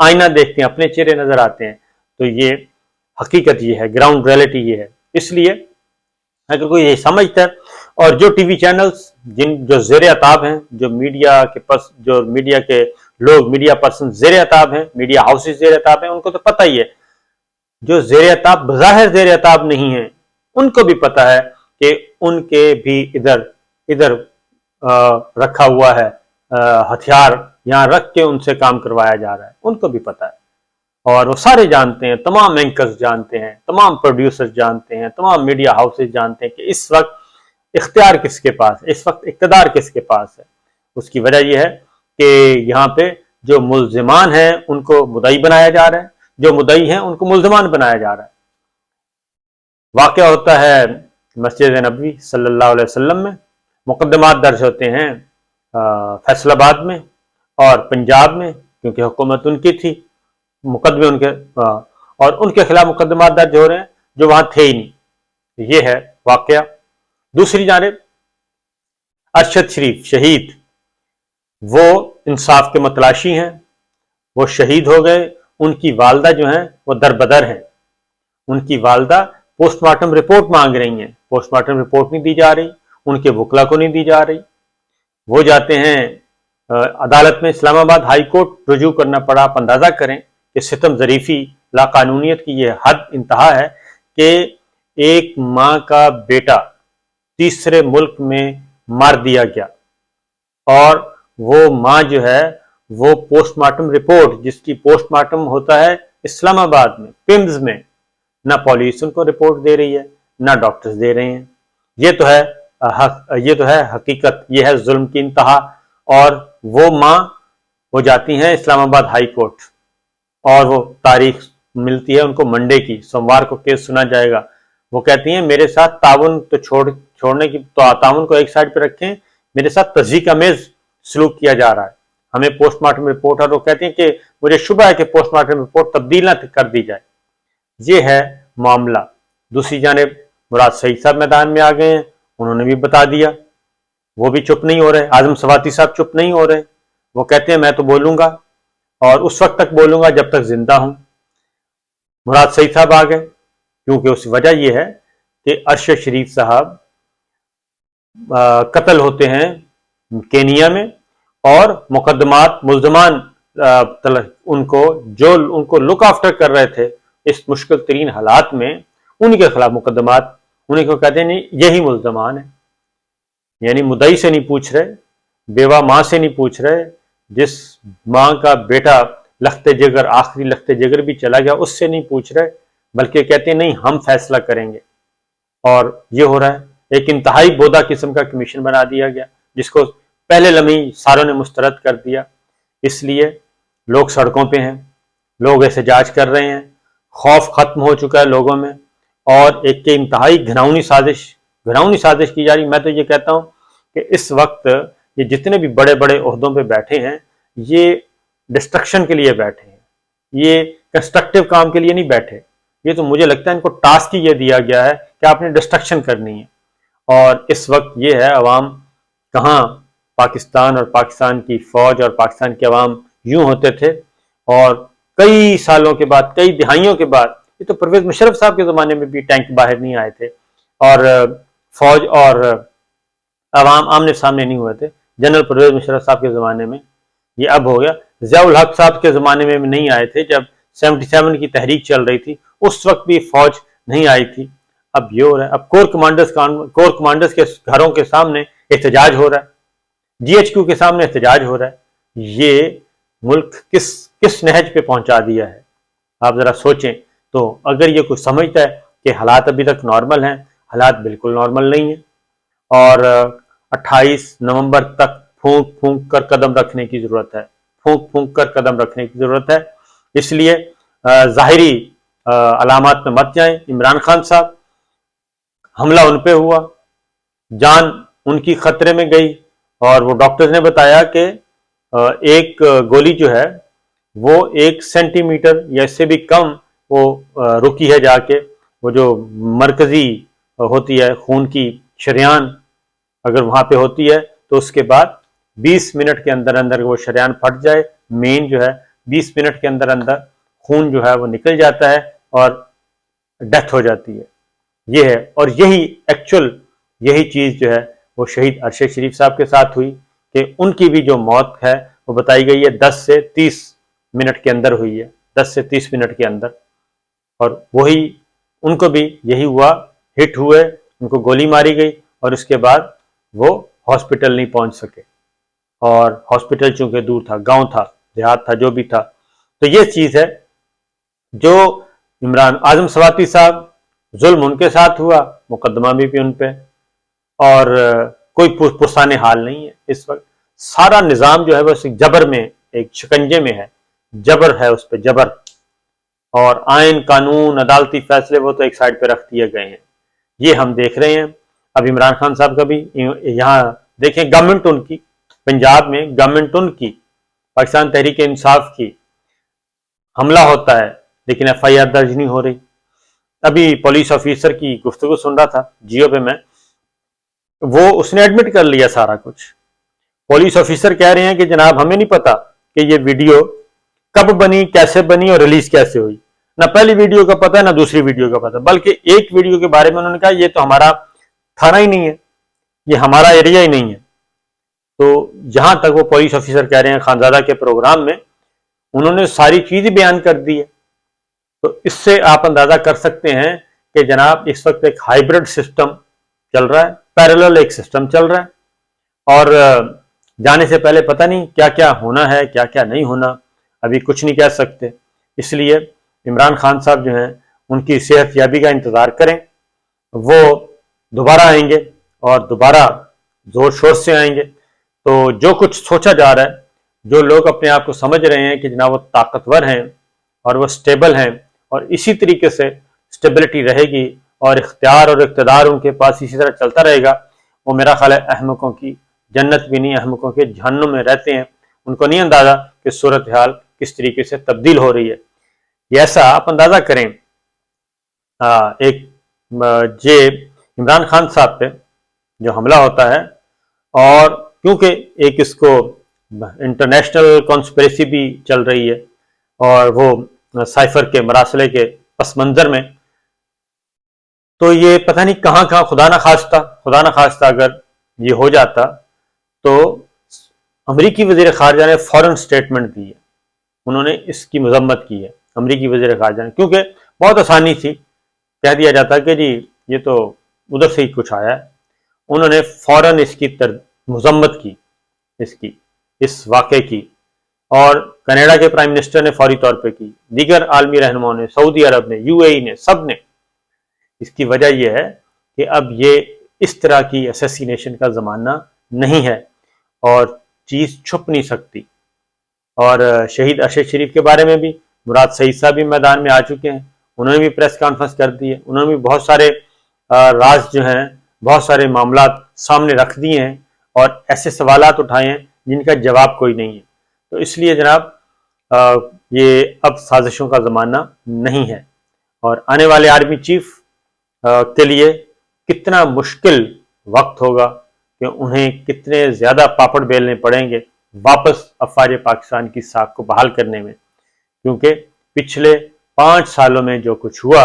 آئینہ دیکھتے ہیں اپنے چہرے نظر آتے ہیں. تو یہ حقیقت یہ ہے، گراؤنڈ ریئلٹی یہ ہے. اس لیے اگر کوئی یہ سمجھتا ہے، اور جو ٹی وی چینلز جو زیر عتاب ہیں، جو میڈیا کے لوگ، میڈیا پرسن زیر عتاب ہیں، میڈیا ہاؤسز زیر عتاب ہیں، ان کو تو پتہ ہی ہے. جو زیر عتاب بظاہر زیر عتاب نہیں ہیں، ان کو بھی پتہ ہے کہ ان کے بھی ادھر رکھا ہوا ہے ہتھیار، یہاں رکھ کے ان سے کام کروایا جا رہا ہے. ان کو بھی پتہ ہے، اور وہ سارے جانتے ہیں، تمام اینکرز جانتے ہیں، تمام پروڈیوسرز جانتے ہیں، تمام میڈیا ہاؤسز جانتے ہیں کہ اس وقت اختیار کس کے پاس ہے، اس وقت اقتدار کس کے پاس ہے. اس کی وجہ یہ ہے کہ یہاں پہ جو ملزمان ہیں ان کو مدعی بنایا جا رہا ہے، جو مدعی ہیں ان کو ملزمان بنایا جا رہا ہے. واقعہ ہوتا ہے مسجد نبوی صلی اللہ علیہ وسلم میں، مقدمات درج ہوتے ہیں فیصل آباد میں اور پنجاب میں، کیونکہ حکومت ان کی تھی، مقدمے ان کے، اور ان کے خلاف مقدمات درج ہو رہے ہیں جو وہاں تھے ہی نہیں. یہ ہے واقعہ. دوسری جانب ارشد شریف شہید، وہ انصاف کے متلاشی ہیں، وہ شہید ہو گئے. ان کی والدہ جو ہیں وہ دربدر ہیں. ان کی والدہ پوسٹ مارٹم رپورٹ مانگ رہی ہیں، پوسٹ مارٹم رپورٹ نہیں دی جا رہی، ان کے وکلا کو نہیں دی جا رہی. وہ جاتے ہیں عدالت میں، اسلام آباد ہائی کورٹ رجوع کرنا پڑا. آپ اندازہ کریں کہ ستم ظریفی، لاقانونیت کی یہ حد انتہا ہے کہ ایک ماں کا بیٹا تیسرے ملک میں مار دیا گیا، اور وہ ماں جو ہے وہ پوسٹ مارٹم رپورٹ، جس کی پوسٹ مارٹم ہوتا ہے اسلام آباد میں، پمز میں، نہ پولیس ان کو رپورٹ دے رہی ہے، نہ ڈاکٹرز دے رہے ہیں. یہ تو ہے حقیقت، یہ ہے ظلم کی انتہا. اور وہ ماں وہ جاتی ہیں اسلام آباد ہائی کورٹ، اور وہ تاریخ ملتی ہے ان کو منڈے کی، سوموار کو کیس سنا جائے گا. وہ کہتی ہیں میرے ساتھ تعاون تو چھوڑنے کی، تو تعاون کو ایک سائڈ پہ رکھیں، میرے ساتھ تضحیک آمیز سلوک کیا جا رہا ہے. ہمیں پوسٹ مارٹم رپورٹ، اور وہ کہتی ہیں کہ مجھے شبہ ہے کہ پوسٹ مارٹم رپورٹ تبدیل نہ کر دی جائے. یہ ہے معاملہ. دوسری جانب مراد سعید صاحب میدان میں آ گئے ہیں، انہوں نے بھی بتا دیا. وہ بھی چپ نہیں ہو رہے. اعظم سواتی صاحب چپ نہیں ہو رہے، وہ کہتے ہیں میں تو بولوں گا، اور اس وقت تک بولوں گا جب تک زندہ ہوں. مراد سعید صاحب آ گئے، کیونکہ اس وجہ یہ ہے کہ ارشد شریف صاحب قتل ہوتے ہیں کینیا میں، اور مقدمات ملزمان ان کو لک آفٹر کر رہے تھے اس مشکل ترین حالات میں، ان کے خلاف مقدمات، انہیں کو کہتے ہیں نہیں یہی ملزمان ہیں. یعنی مدعی سے نہیں پوچھ رہے، بیوہ ماں سے نہیں پوچھ رہے، جس ماں کا بیٹا لخت جگر، آخری لخت جگر بھی چلا گیا، اس سے نہیں پوچھ رہے، بلکہ کہتے ہیں نہیں ہم فیصلہ کریں گے. اور یہ ہو رہا ہے. ایک انتہائی بودا قسم کا کمیشن بنا دیا گیا، جس کو پہلے لمحے ساروں نے مسترد کر دیا. اس لیے لوگ سڑکوں پہ ہیں، لوگ احتجاج کر رہے ہیں، خوف ختم ہو چکا ہے لوگوں میں، اور ایک کہ انتہائی گھناؤنی سازش کی جا رہی. میں تو یہ کہتا ہوں کہ اس وقت یہ جتنے بھی بڑے بڑے عہدوں پہ بیٹھے ہیں، یہ ڈسٹرکشن کے لیے بیٹھے ہیں، یہ کنسٹرکٹیو کام کے لیے نہیں بیٹھے. یہ تو مجھے لگتا ہے ان کو ٹاسک ہی یہ دیا گیا ہے کہ آپ نے ڈسٹرکشن کرنی ہے. اور اس وقت یہ ہے عوام کہاں پاکستان اور پاکستان کی فوج اور پاکستان کے عوام یوں ہوتے تھے، اور کئی سالوں کے بعد، کئی دہائیوں کے بعد، یہ تو پرویز مشرف صاحب کے زمانے میں بھی ٹینک باہر نہیں آئے تھے، اور فوج اور عوام آمنے سامنے نہیں ہوئے تھے. جنرل پرویز مشرف صاحب کے زمانے میں یہ اب ہو گیا. ضیاء الحق صاحب کے زمانے میں نہیں آئے تھے، جب 77 کی تحریک چل رہی تھی، اس وقت بھی فوج نہیں آئی تھی. اب یہ ہو رہا ہے. اب کور کمانڈرز کے گھروں کے سامنے احتجاج ہو رہا ہے، جی ایچ کیو کے سامنے احتجاج ہو رہا ہے. یہ ملک کس نہج پہ پہنچا دیا ہے، آپ ذرا سوچیں. تو اگر یہ کوئی سمجھتا ہے کہ حالات ابھی تک نارمل ہیں، حالات بالکل نارمل نہیں ہیں، اور 28 نومبر تک پھونک کر قدم رکھنے کی ضرورت ہے، پھونک کر قدم رکھنے کی ضرورت ہے. اس لیے ظاہری علامات میں مت جائیں. عمران خان صاحب، حملہ ان پہ ہوا، جان ان کی خطرے میں گئی، اور وہ ڈاکٹرز نے بتایا کہ ایک گولی جو ہے وہ 1 سینٹی میٹر یا اس سے بھی کم وہ رکی ہے جا کے. وہ جو مرکزی ہوتی ہے خون کی شریان، اگر وہاں پہ ہوتی ہے تو اس کے بعد 20 منٹ کے اندر وہ شریان پھٹ جائے، مین جو ہے 20 منٹ کے اندر اندر خون جو ہے وہ نکل جاتا ہے اور ڈیتھ ہو جاتی ہے. یہ ہے، اور یہی چیز جو ہے وہ شہید ارشد شریف صاحب کے ساتھ ہوئی کہ ان کی بھی جو موت ہے وہ بتائی گئی ہے 10 سے 30 منٹ کے اندر ہوئی ہے، 10 سے 30 منٹ کے اندر. اور وہی ان کو بھی یہی ہوا، ہٹ ہوئے، ان کو گولی ماری گئی اور اس کے بعد وہ ہاسپٹل نہیں پہنچ سکے. اور ہاسپٹل چونکہ دور تھا، گاؤں تھا، دیہات تھا، جو بھی تھا. تو یہ چیز ہے جو عمران اعظم سواتی صاحب، ظلم ان کے ساتھ ہوا، مقدمہ بھی ان پہ، اور کوئی پرسان حال نہیں ہے. اس وقت سارا نظام جو ہے وہ جبر میں، ایک شکنجے میں ہے، جبر ہے اس پہ، جبر. اور آئین، قانون، عدالتی فیصلے وہ تو ایک سائڈ پہ رکھ دیے گئے ہیں. یہ ہم دیکھ رہے ہیں. اب عمران خان صاحب کا بھی یہاں دیکھیں، گورنمنٹ ان کی، پنجاب میں گورنمنٹ ان کی، پاکستان تحریک انصاف کی، حملہ ہوتا ہے لیکن ایف آئی آر درج نہیں ہو رہی. ابھی پولیس آفیسر کی گفتگو سن رہا تھا جیو پہ میں، وہ اس نے ایڈمٹ کر لیا سارا کچھ. پولیس آفیسر کہہ رہے ہیں کہ جناب ہمیں نہیں پتا کہ یہ ویڈیو کب بنی، کیسے بنی اور ریلیز کیسے ہوئی. نہ پہلی ویڈیو کا پتہ ہے نہ دوسری ویڈیو کا پتہ، بلکہ ایک ویڈیو کے بارے میں انہوں نے کہا یہ تو ہمارا تھانہ ہی نہیں ہے، یہ ہمارا ایریا ہی نہیں ہے. تو جہاں تک وہ پولیس آفیسر کہہ رہے ہیں خانزادہ کے پروگرام میں انہوں نے ساری چیزیں بیان کر دی ہے. تو اس سے آپ اندازہ کر سکتے ہیں کہ جناب اس وقت ایک ہائیبرڈ سسٹم چل رہا ہے، پیرالل ایک سسٹم چل رہا ہے، اور جانے سے پہلے پتہ نہیں کیا کیا ہونا ہے، کیا کیا نہیں ہونا، ابھی کچھ نہیں کہہ سکتے. اس لیے عمران خان صاحب جو ہیں ان کی صحت یابی کا انتظار کریں. وہ دوبارہ آئیں گے اور دوبارہ زور شور سے آئیں گے. تو جو کچھ سوچا جا رہا ہے، جو لوگ اپنے آپ کو سمجھ رہے ہیں کہ جناب وہ طاقتور ہیں اور وہ سٹیبل ہیں اور اسی طریقے سے سٹیبلٹی رہے گی اور اختیار اور اقتدار ان کے پاس اسی طرح چلتا رہے گا، وہ میرا خیال ہے احمقوں کی جنت بھی نہیں، احمقوں کے جہنم میں رہتے ہیں. ان کو نہیں اندازہ کہ صورتحال کس طریقے سے تبدیل ہو رہی ہے. یہ ایسا آپ اندازہ کریں، ایک عمران خان صاحب پہ جو حملہ ہوتا ہے، اور کیونکہ ایک اس کو انٹرنیشنل کانسپریسی بھی چل رہی ہے اور وہ سائفر کے مراسلے کے پس منظر میں، تو یہ پتہ نہیں کہاں کہاں خدا نہ خواستہ اگر یہ ہو جاتا تو امریکی وزیر خارجہ نے فوراً سٹیٹمنٹ دی ہے. انہوں نے اس کی مذمت کی ہے امریکی وزیر خارجہ نے، کیونکہ بہت آسانی تھی کہہ دیا جاتا کہ جی یہ تو ادھر سے ہی کچھ آیا ہے. انہوں نے فوراً اس کی مذمت کی، اس واقعے کی، اور کینیڈا کے پرائم منسٹر نے فوری طور پہ کی، دیگر عالمی رہنماؤں نے، سعودی عرب نے، یو اے ای نے، سب نے. اس کی وجہ یہ ہے کہ اب یہ اس طرح کی اسیسینیشن کا زمانہ نہیں ہے اور چیز چھپ نہیں سکتی. اور شہید ارشد شریف کے بارے میں بھی مراد سعید صاحب بھی میدان میں آ چکے ہیں، انہوں نے بھی پریس کانفرنس کر دی ہے، انہوں نے بھی بہت سارے راز جو ہیں، بہت سارے معاملات سامنے رکھ دیے ہیں اور ایسے سوالات اٹھائے ہیں جن کا جواب کوئی نہیں ہے. تو اس لیے جناب یہ اب سازشوں کا زمانہ نہیں ہے، اور آنے والے آرمی چیف کے لیے کتنا مشکل وقت ہوگا کہ انہیں کتنے زیادہ پاپڑ بیلنے پڑیں گے واپس افواج پاکستان کی ساکھ کو بحال کرنے میں، کیونکہ پچھلے 5 سالوں میں جو کچھ ہوا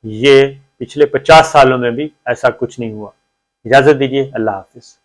یہ پچھلے 50 سالوں میں بھی ایسا کچھ نہیں ہوا. اجازت دیجیے، اللہ حافظ.